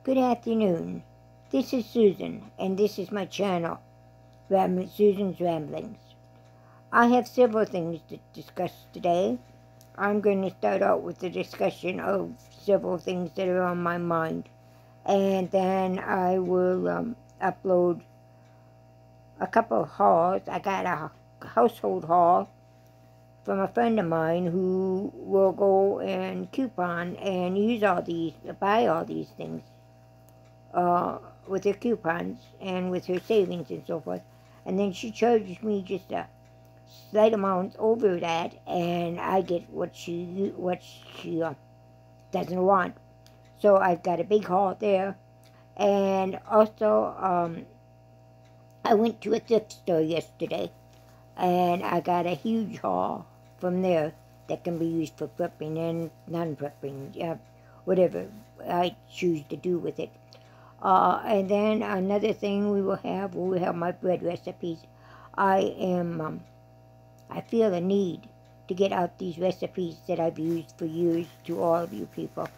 Good afternoon. This is Susan, and this is my channel, Susan's Ramblings. I have several things to discuss today. I'm going to start out with the discussion of several things that are on my mind, and then I will upload a couple of hauls. I got a household haul from a friend of mine who will go and coupon and buy all these things with her coupons and with her savings and so forth. And then she charges me just a slight amount over that, and I get what she doesn't want. So I've got a big haul there. And also, I went to a thrift store yesterday, and I got a huge haul from there that can be used for prepping and non-prepping, whatever I choose to do with it. And then another thing we will have my bread recipes. I feel a need to get out these recipes that I've used for years to all of you people.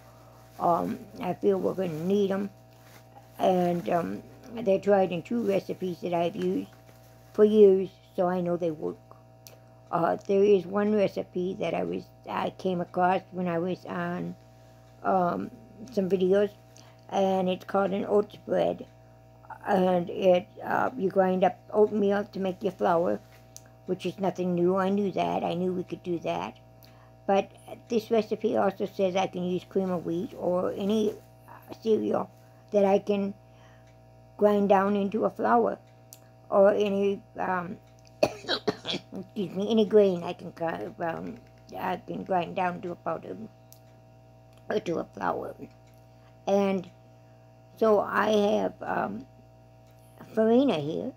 I feel we're going to need them, and they're tried and true recipes that I've used for years, so I know they work. There is one recipe that I came across when I was on some videos, and it's called an oats bread. And you grind up oatmeal to make your flour, which is nothing new. I knew that. I knew we could do that. But this recipe also says I can use cream of wheat or any cereal that I can grind down into a flour, or any excuse me, any grain I can grind down to a powder or to a flour. And so I have farina here.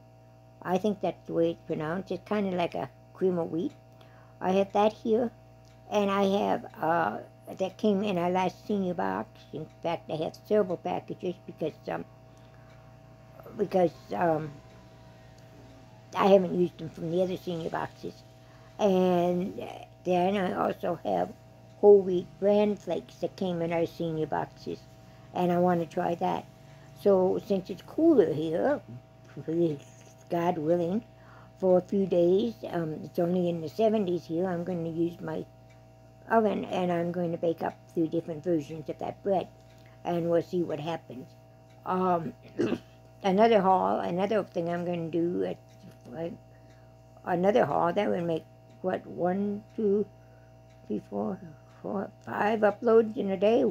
I think that's the way it's pronounced. It's kind of like a cream of wheat. I have that here, and I have that came in our last senior box. In fact, I have several packages because I haven't used them from the other senior boxes. And then I also have whole wheat bran flakes that came in our senior boxes, and I want to try that. So since it's cooler here, God willing, for a few days, it's only in the 70s here, I'm going to use my oven, and I'm going to bake up 3 different versions of that bread, and we'll see what happens. Another thing I'm going to do, another haul, that would make, 1, 2, 3, 4, 5 uploads in a day?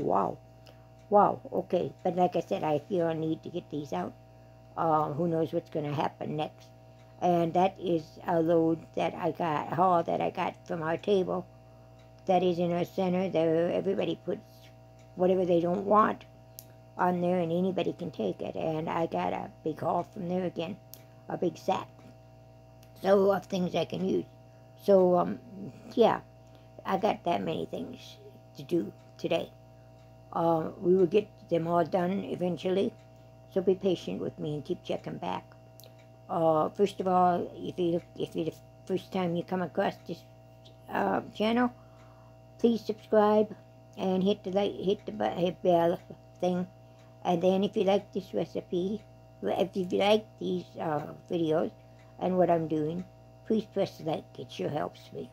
Wow, okay. But like I said, I feel a need to get these out. Who knows what's going to happen next. And that is a haul that I got from our table that is in our center. There, everybody puts whatever they don't want on there, and anybody can take it. And I got a big haul from there again, a big sack, so of things I can use. So yeah, I got that many things to do today. We will get them all done eventually, so be patient with me and keep checking back. First of all, if it's the first time you come across this channel, please subscribe and hit the bell thing. And then if you like this recipe, if you like these videos and what I'm doing, please press like. It sure helps me.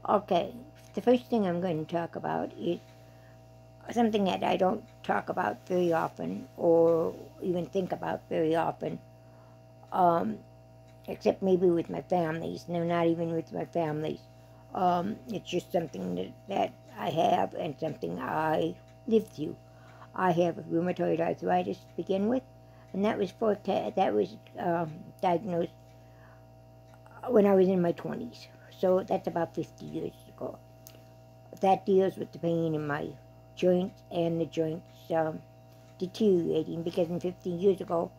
Okay, the first thing I'm going to talk about is something that I don't talk about very often, or even think about very often, except maybe with my families. No, not even with my families. It's just something that I have, and something I live through. I have rheumatoid arthritis to begin with, and that was diagnosed when I was in my 20s. So that's about 50 years ago. That deals with the pain in my joints, and the joints deteriorating, because in 50 years ago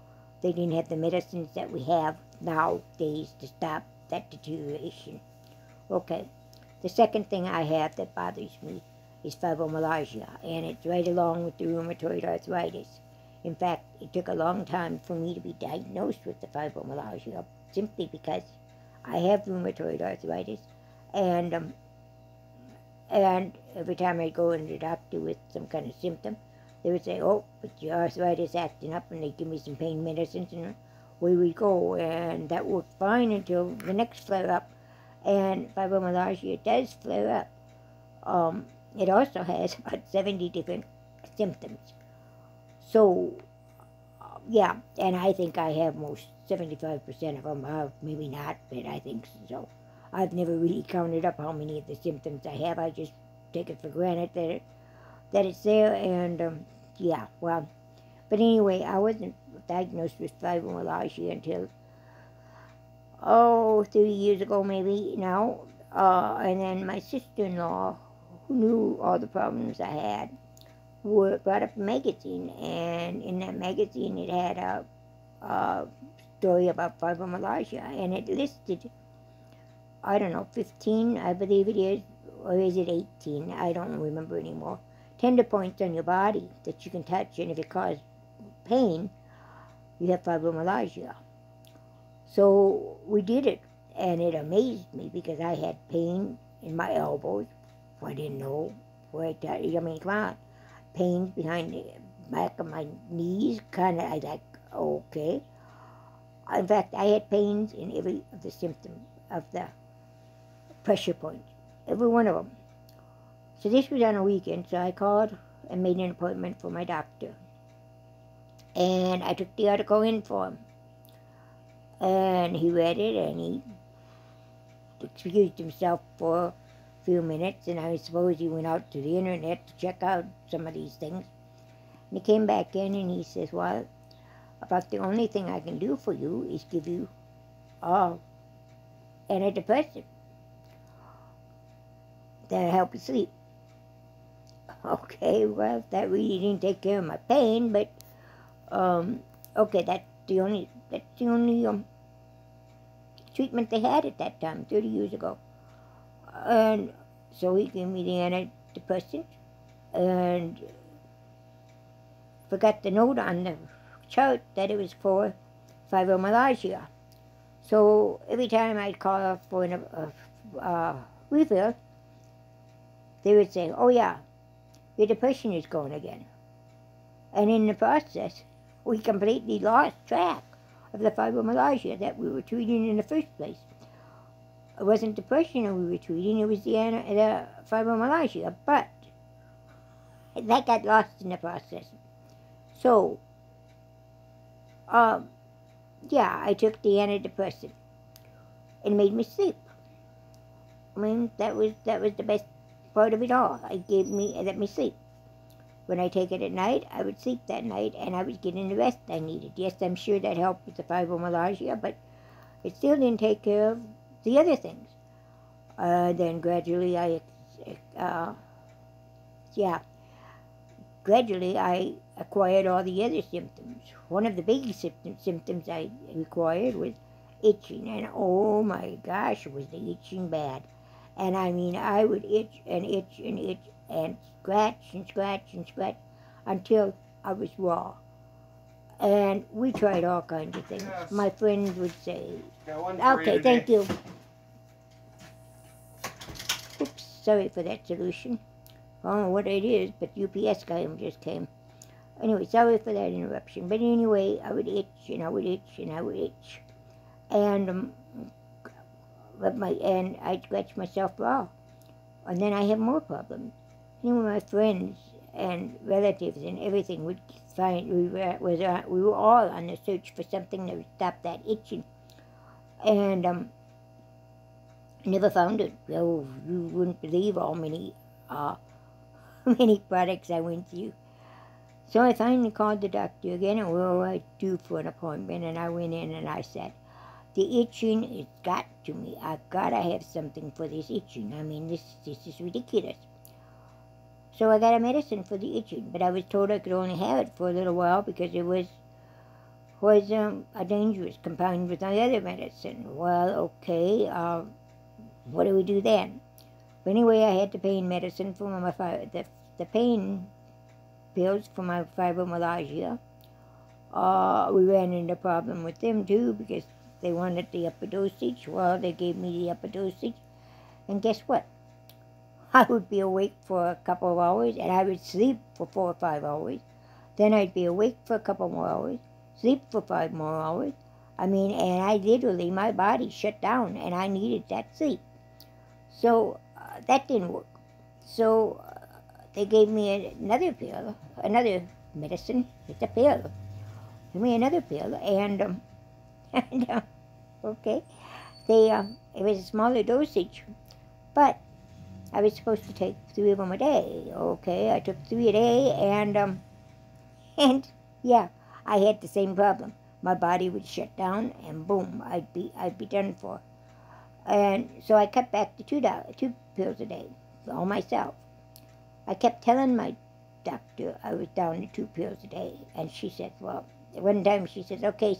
they didn't have the medicines that we have nowadays to stop that deterioration. Okay, the second thing I have that bothers me is fibromyalgia, and it's right along with the rheumatoid arthritis. In fact, it took a long time for me to be diagnosed with the fibromyalgia, simply because I have rheumatoid arthritis, and every time I go to the doctor with some kind of symptom, They would say, oh, but your arthritis acting up, and they'd give me some pain medicines, and away we go. And that worked fine until the next flare-up. And fibromyalgia does flare up. It also has about 70 different symptoms. So, yeah, and I think I have most 75% of them. Maybe not, but I think so. I've never really counted up how many of the symptoms I have. I just take it for granted that it's there, and yeah, well, but anyway, I wasn't diagnosed with fibromyalgia until 30 years ago maybe now, and then my sister-in-law, who knew all the problems I had, brought up a magazine, and in that magazine it had a story about fibromyalgia, and it listed, I don't know, 15, I believe it is, or is it 18? I don't remember anymore. Tender points on your body that you can touch, and if it causes pain, you have fibromyalgia. So we did it, and it amazed me because I had pain in my elbows. I didn't know where it, I mean, come on, pains behind the back of my knees, kind of, I like, okay. In fact, I had pains in every of the symptoms of the pressure points, every one of them. So this was on a weekend, so I called and made an appointment for my doctor. And I took the article in for him. And he read it, and he excused himself for a few minutes, and I suppose he went out to the internet to check out some of these things. And he came back in, and he says, well, about the only thing I can do for you is give you antidepressant that'll help you sleep. Okay, well, that really didn't take care of my pain, but okay, that's the only treatment they had at that time, 30 years ago. And so he gave me the antidepressant, and forgot to note on the chart that it was for fibromyalgia. So every time I'd call for a refill, they would say, oh yeah, your depression is going again. And in the process, we completely lost track of the fibromyalgia that we were treating in the first place. It wasn't depression that we were treating, it was the fibromyalgia, but that got lost in the process. So, yeah, I took the antidepressant. It made me sleep. I mean, that was the best part of it all. It let me sleep. When I take it at night, I would sleep that night, and I was getting the rest I needed. Yes, I'm sure that helped with the fibromyalgia, but it still didn't take care of the other things. Then gradually I acquired all the other symptoms. One of the big symptoms I acquired was itching, and oh my gosh, was the itching bad. And I mean, I would itch and itch and itch and scratch and scratch and scratch until I was raw. And we tried all kinds of things. Yes. My friends would say, okay, thank you. Oops, sorry for that solution. I don't know what it is, but UPS guy just came. Anyway, sorry for that interruption. But anyway, I would itch and I would itch and I would itch. And I'd scratch myself raw. And then I have more problems. Anyway, my friends and relatives and everything would find we were all on the search for something that would stop that itching. And never found it. Oh, you wouldn't believe how many many products I went through. So I finally called the doctor again, and we were due for an appointment, and I went in and I said, the itching, it's got to me. I've got to have something for this itching. I mean, this is ridiculous. So I got a medicine for the itching, but I was told I could only have it for a little while because it was a dangerous compound with my other medicine. Well, okay, what do we do then? But anyway, I had the pain medicine for the pain pills for my fibromyalgia. We ran into a problem with them too because they wanted the upper dosage. Well, they gave me the upper dosage, and guess what? I would be awake for a couple of hours, and I would sleep for 4 or 5 hours. Then I'd be awake for a couple more hours, sleep for 5 more hours. I mean, and I literally, my body shut down, and I needed that sleep. So that didn't work. So they gave me another pill, another medicine. It's a pill. Give me another pill, and okay, it was a smaller dosage, but I was supposed to take 3 of them a day. Okay, I took 3 a day, and yeah, I had the same problem. My body would shut down, and boom, I'd be done for. And so I cut back to 2 pills a day, all myself. I kept telling my doctor I was down to 2 pills a day, and she said, well, one time she says, okay,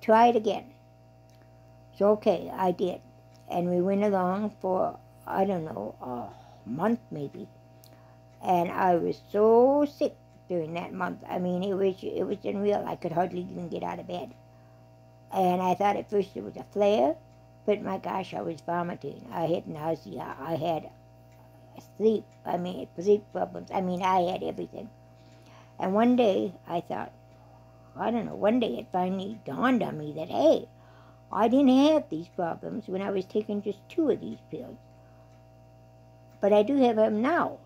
try it again. So okay, I did, and we went along for, I don't know, a month maybe, and I was so sick during that month. I mean, it was unreal. I could hardly even get out of bed. And I thought at first it was a flare, but my gosh, I was vomiting. I had nausea. I had sleep problems. I mean, I had everything. And one day I thought, I don't know, one day it finally dawned on me that, hey, I didn't have these problems when I was taking just 2 of these pills. But I do have them now.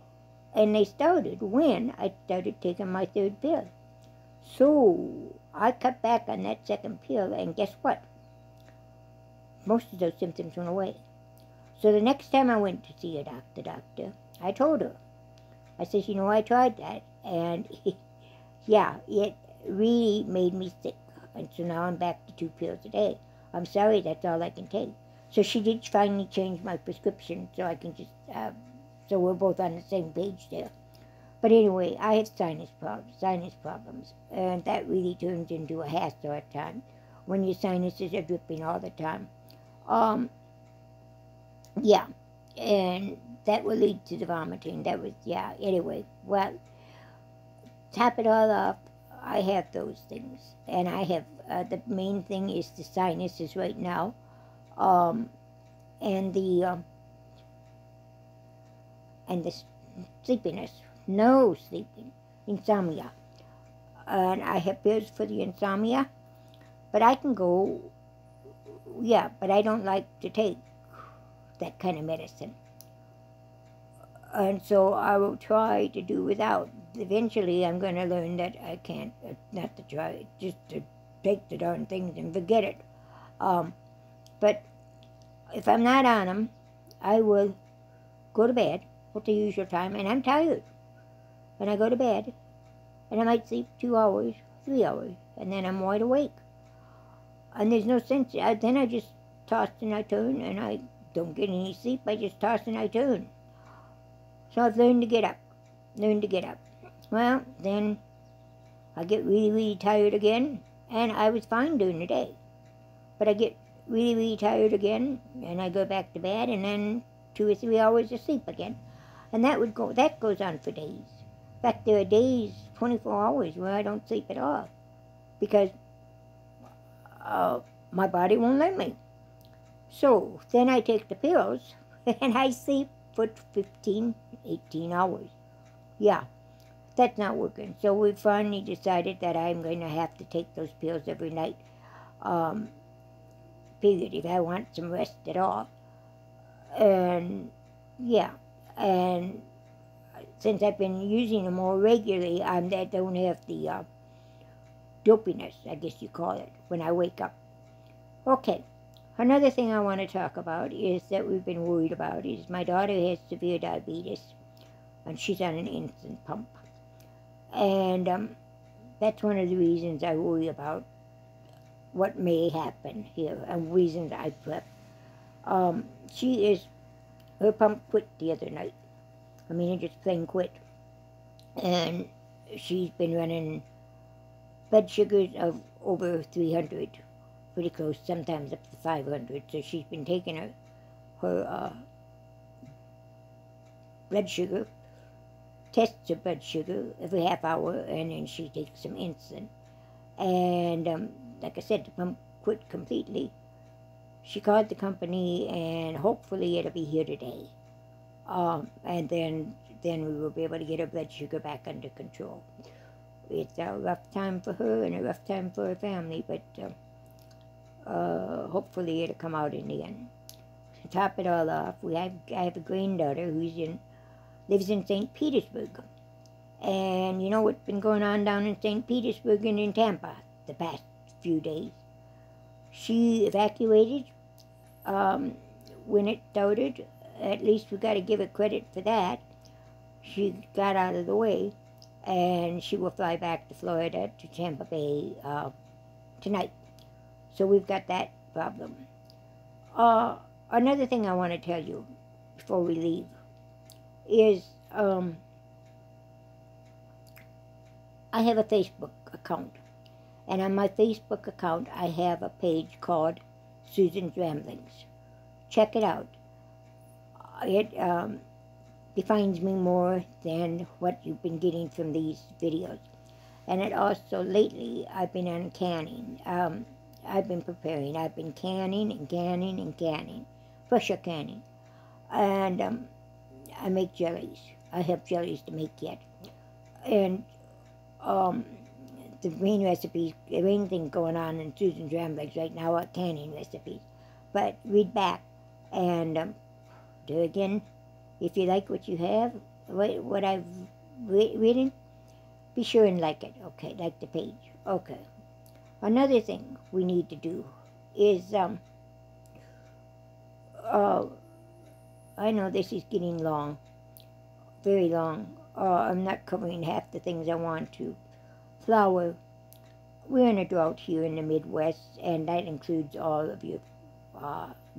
And they started when I started taking my 3rd pill. So I cut back on that 2nd pill, and guess what? Most of those symptoms went away. So the next time I went to see the doctor, I told her. I said, you know, I tried that, and yeah, it really made me sick. And so now I'm back to 2 pills a day. I'm sorry, that's all I can take. So she did finally change my prescription, so I can just, so we're both on the same page there. But anyway, I have sinus problems, and that really turns into a hassle at times when your sinuses are dripping all the time. Yeah, and that will lead to the vomiting. That was, yeah, anyway. Well, top it all off, I have those things. And I have, the main thing is the sinuses right now, and the sleepiness. No sleeping. Insomnia. And I have pills for the insomnia, but I can go, yeah, but I don't like to take that kind of medicine. And so I will try to do without. Eventually I'm going to learn that I can't, not to try, just to take the darn things and forget it. But if I'm not on them, I will go to bed at the usual time, and I'm tired. And I go to bed, and I might sleep 2 hours, 3 hours, and then I'm wide awake. And there's no sense, then I just toss and I turn, and I don't get any sleep. I just toss and I turn. So I've learned to get up. Well, then I get really, really tired again, and I was fine during the day. But I get really, really tired again, and I go back to bed, and then 2 or 3 hours of sleep again. And that goes on for days. In fact, there are days, 24 hours, where I don't sleep at all, because my body won't let me. So then I take the pills, and I sleep for 15, 18 hours. Yeah, that's not working. So we finally decided that I'm going to have to take those pills every night, period, if I want some rest at all. And yeah, and since I've been using them more regularly, I don't have the dopiness, I guess you call it, when I wake up. Okay, another thing I want to talk about is that we've been worried about is my daughter has severe diabetes, and she's on an insulin pump. And that's one of the reasons I worry about what may happen here, and reasons I prep. Her pump quit the other night. I mean, it just plain quit. And she's been running blood sugars of over 300, pretty close, sometimes up to 500. So she's been taking her blood sugar, tests her blood sugar every half hour, and then she takes some insulin. And like I said, the pump quit completely. She called the company, and hopefully it'll be here today. And then we will be able to get her blood sugar back under control. It's a rough time for her and a rough time for her family, but hopefully it'll come out in the end. To top it all off, I have a granddaughter who lives in St. Petersburg. And you know what's been going on down in St. Petersburg and in Tampa the past few days? She evacuated when it started. At least we got to give her credit for that. She got out of the way, and she will fly back to Florida, to Tampa Bay tonight. So we've got that problem. Another thing I want to tell you before we leave is I have a Facebook account. And on my Facebook account, I have a page called Susan's Ramblings. Check it out. It defines me more than what you've been getting from these videos. And it also, lately, I've been on canning. I've been preparing. I've been canning and canning and canning. Pressure canning. And I make jellies. I have jellies to make yet. And the main recipes, the main thing going on in Susan's Ramblings right now are canning recipes. But read back and do again. If you like what you have, what I've written, be sure and like it. Okay, like the page. Okay. Another thing we need to do is, I know this is getting long, very long. I'm not covering half the things I want to. Flour. We're in a drought here in the Midwest, and that includes all of your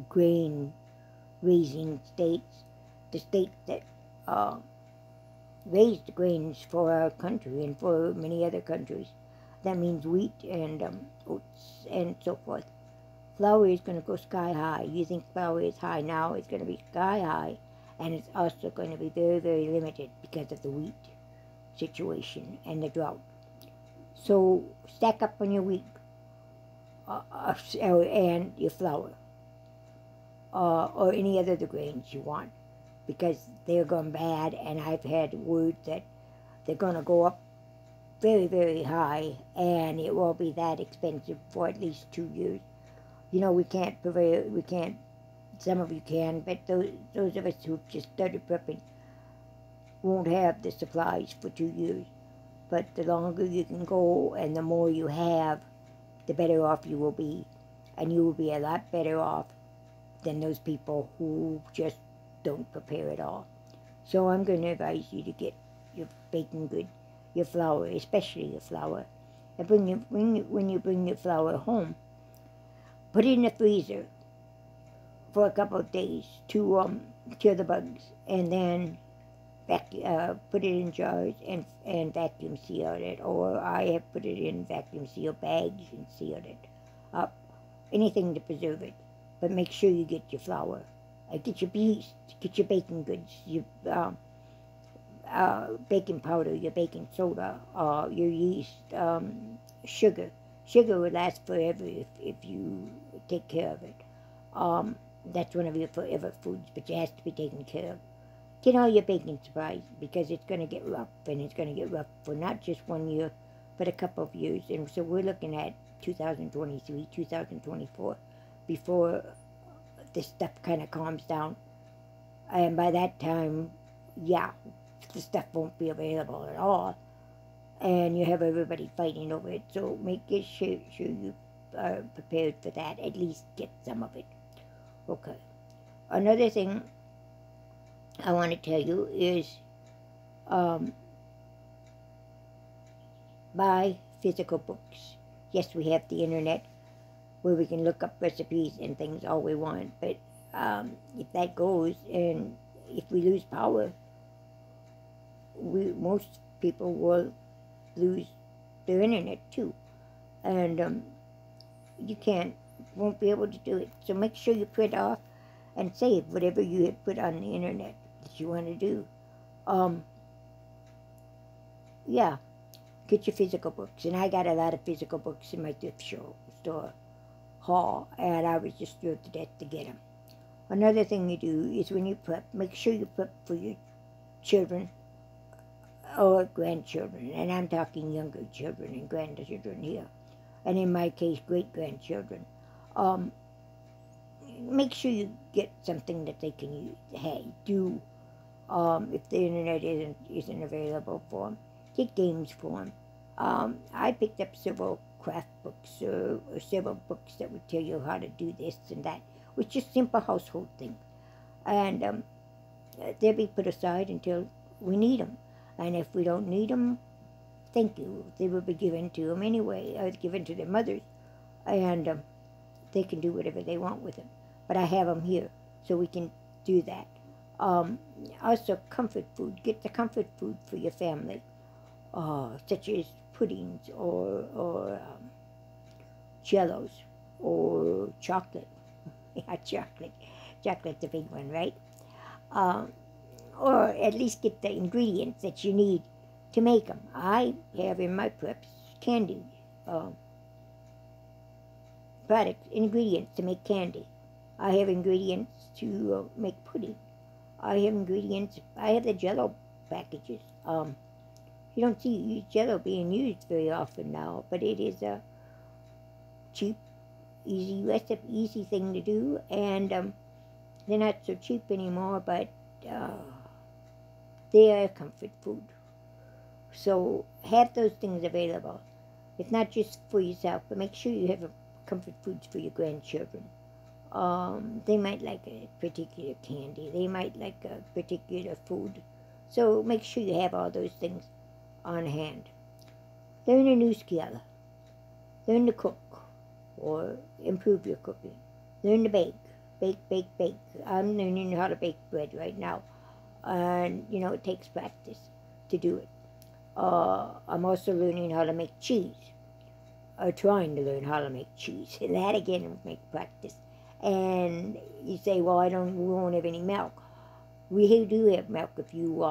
grain-raising states, the states that raise the grains for our country and for many other countries. That means wheat and oats and so forth. Flour is going to go sky high. You think flour is high now, it's going to be sky high, and it's also going to be very, very limited because of the wheat situation and the drought. So stack up on your wheat and your flour, or any other grains you want, because they're going bad, and I've had word that they're going to go up very, very high, and it will be that expensive for at least 2 years. You know, we can't, some of you can, but those of us who've just started prepping won't have the supplies for 2 years. But the longer you can go and the more you have, the better off you will be. And you will be a lot better off than those people who just don't prepare at all. So I'm going to advise you to get your baking good, your flour, especially your flour. And when you bring your flour home, put it in the freezer for a couple of days to kill the bugs. And then put it in jars and vacuum seal it, or I have put it in vacuum seal bags and sealed it up. Anything to preserve it, but make sure you get your flour, get your yeast, get your baking goods, your baking powder, your baking soda, your yeast, sugar. Sugar will last forever if you take care of it. That's one of your forever foods, but it has to be taken care of. Get all your baking supplies, because it's going to get rough, and it's going to get rough for not just 1 year, but a couple of years. And so we're looking at 2023, 2024, before this stuff kind of calms down. And by that time, yeah, the stuff won't be available at all, and you have everybody fighting over it. So make sure you are prepared for that. At least get some of it. Okay. Another thing I want to tell you is buy physical books. Yes, we have the internet where we can look up recipes and things all we want, but if that goes, and if we lose power, most people will lose their internet too, and you won't be able to do it. So make sure you print off and save whatever you have put on the internet that you want to do. Yeah, get your physical books. And I got a lot of physical books in my thrift store. haul, and I was just thrilled to death to get them. Another thing you do is when you prep, make sure you prep for your children or grandchildren, and I'm talking younger children and grandchildren here, and in my case, great-grandchildren. Make sure you get something that they can use. Hey, do if the internet isn't available for them, get games for them. I picked up several craft books or several books that would tell you how to do this and that, with just simple household things, and they'll be put aside until we need them. And if we don't need them, thank you. They will be given to them anyway, or given to their mothers, and they can do whatever they want with them. But I have them here, so we can do that. Also, comfort food. Get the comfort food for your family, such as puddings or jellos or chocolate. Yeah, chocolate. Chocolate's a big one, right? Or at least get the ingredients that you need to make them. I have in my preps candy products, ingredients to make candy. I have ingredients to make pudding. I have ingredients. I have the Jello packages. You don't see Jello being used very often now, but it is a cheap, easy recipe, easy thing to do, and they're not so cheap anymore, but they are comfort food. So have those things available. It's not just for yourself, but make sure you have comfort foods for your grandchildren. They might like a particular candy. They might like a particular food. So make sure you have all those things on hand. Learn a new skill. Learn to cook or improve your cooking. Learn to bake. Bake, bake, bake. I'm learning how to bake bread right now. And, you know, it takes practice to do it. I'm also learning how to make cheese. Or trying to learn how to make cheese. And that, again, will make practice. And you say, well, we won't have any milk. We do have milk if you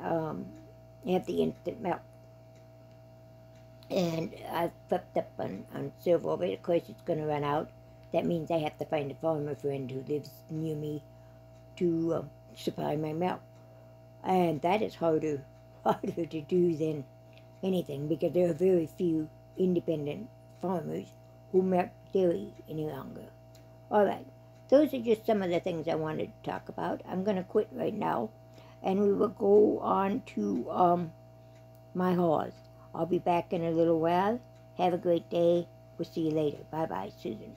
have the instant milk. And I've prepped up on several of it. Of course, it's going to run out. That means I have to find a farmer friend who lives near me to supply my milk. And that is harder to do than anything, because there are very few independent farmers who milk dairy any longer. All right, those are just some of the things I wanted to talk about. I'm going to quit right now, and we will go on to my hauls. I'll be back in a little while. Have a great day. We'll see you later. Bye-bye, Susan.